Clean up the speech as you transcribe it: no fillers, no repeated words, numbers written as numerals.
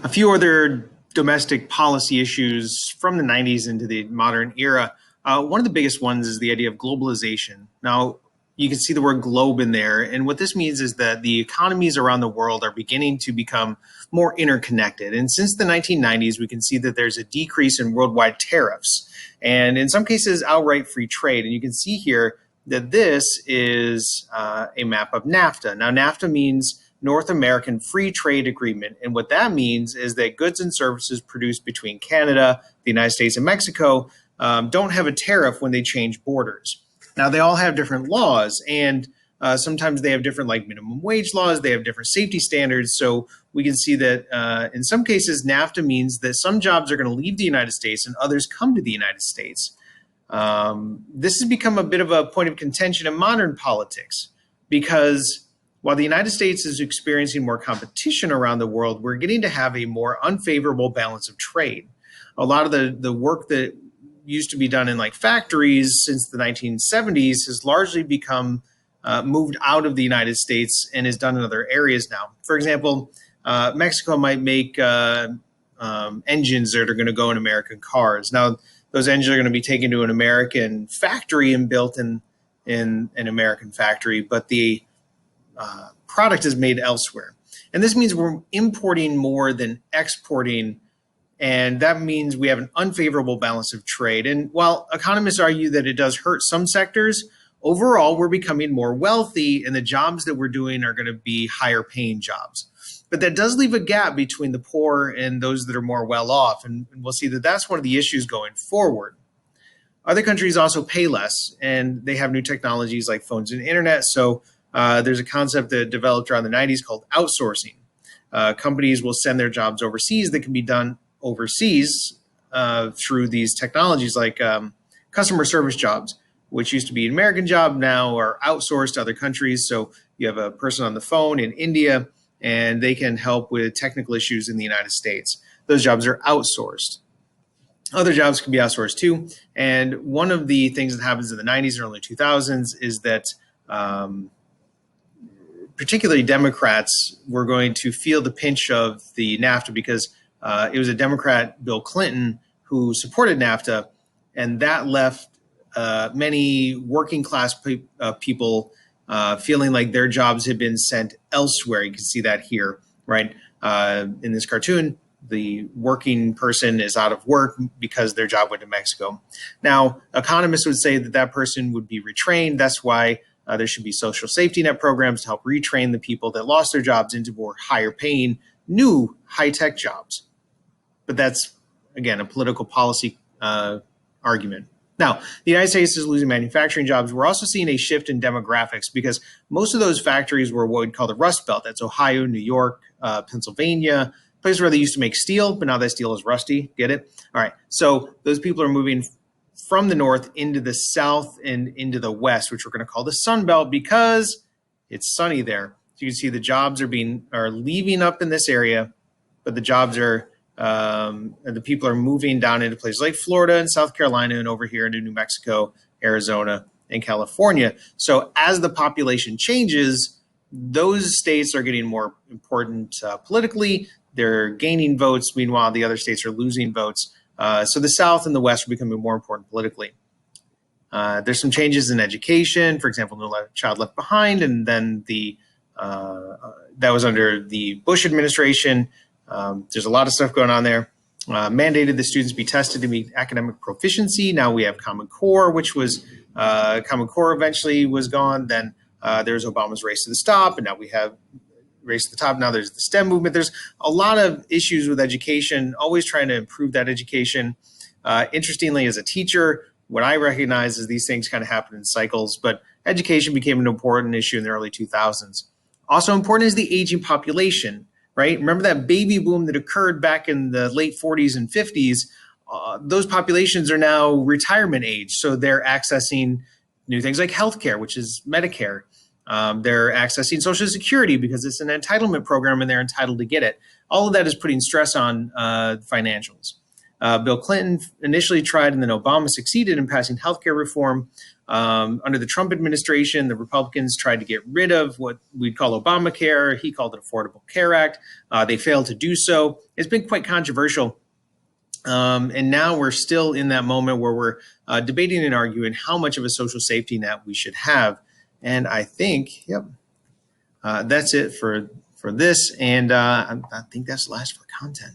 A few other domestic policy issues from the 90s into the modern era. One of the biggest ones is the idea of globalization. Now, you can see the word globe in there. And what this means is that the economies around the world are beginning to become more interconnected. And since the 1990s, we can see that there's a decrease in worldwide tariffs and in some cases outright free trade. And you can see here that this is a map of NAFTA. Now, NAFTA means North American Free Trade Agreement. And what that means is that goods and services produced between Canada, the United States, and Mexico don't have a tariff when they change borders. Now, they all have different laws, and sometimes they have different like minimum wage laws. They have different safety standards. So we can see that in some cases, NAFTA means that some jobs are going to leave the United States and others come to the United States. This has become a bit of a point of contention in modern politics because while the United States is experiencing more competition around the world, we're getting to have a more unfavorable balance of trade. A lot of the work that used to be done in like factories since the 1970s has largely become moved out of the United States and is done in other areas now. For example, Mexico might make engines that are going to go in American cars. Now, those engines are going to be taken to an American factory and built in an American factory, but the product is made elsewhere. And this means we're importing more than exporting, and that means we have an unfavorable balance of trade. And while economists argue that it does hurt some sectors, overall, we're becoming more wealthy, and the jobs that we're doing are going to be higher paying jobs. But that does leave a gap between the poor and those that are more well off, and we'll see that that's one of the issues going forward. Other countries also pay less, and they have new technologies like phones and internet. So there's a concept that developed around the 90s called outsourcing. Companies will send their jobs overseas that can be done overseas through these technologies like customer service jobs, which used to be an American job, now are outsourced to other countries. So you have a person on the phone in India, and they can help with technical issues in the United States. Those jobs are outsourced. Other jobs can be outsourced too. And one of the things that happens in the 90s and early 2000s is that particularly Democrats were going to feel the pinch of the NAFTA because it was a Democrat, Bill Clinton, who supported NAFTA, and that left many working class people feeling like their jobs had been sent elsewhere. You can see that here, right? In this cartoon, the working person is out of work because their job went to Mexico. Now, economists would say that that person would be retrained. That's why there should be social safety net programs to help retrain the people that lost their jobs into more higher paying, new high-tech jobs. But that's, again, a political policy argument. Now, the United States is losing manufacturing jobs. We're also seeing a shift in demographics because most of those factories were what we'd call the Rust Belt. That's Ohio, New York, Pennsylvania, places where they used to make steel, but now that steel is rusty. Get it? All right. So those people are moving from the north into the south and into the west, which we're going to call the Sun Belt because it's sunny there. So you can see the jobs are leaving up in this area, but the jobs are the people are moving down into places like Florida and South Carolina and over here into New Mexico, Arizona, and California. So as the population changes, those states are getting more important politically. They're gaining votes. Meanwhile, the other states are losing votes. So the South and the West are becoming more important politically. There's some changes in education. For example, No Child Left Behind, and then that was under the Bush administration. There's a lot of stuff going on there. Mandated the students be tested to meet academic proficiency. Now we have Common Core, which was Common Core eventually was gone. Then there's Obama's Race to the Top, and now we have Race to the Top. Now there's the STEM movement. There's a lot of issues with education, always trying to improve that education. Interestingly, as a teacher, what I recognize is these things kind of happen in cycles, but education became an important issue in the early 2000s. Also important is the aging population, right? Remember that baby boom that occurred back in the late 40s and 50s? Those populations are now retirement age, so they're accessing new things like healthcare, which is Medicare. They're accessing Social Security because it's an entitlement program and they're entitled to get it. All of that is putting stress on financials. Bill Clinton initially tried, and then Obama succeeded in passing healthcare reform. Under the Trump administration, the Republicans tried to get rid of what we'd call Obamacare. He called it Affordable Care Act. They failed to do so. It's been quite controversial. And now we're still in that moment where we're debating and arguing how much of a social safety net we should have. And I think, that's it for this. And I think that's the last for content.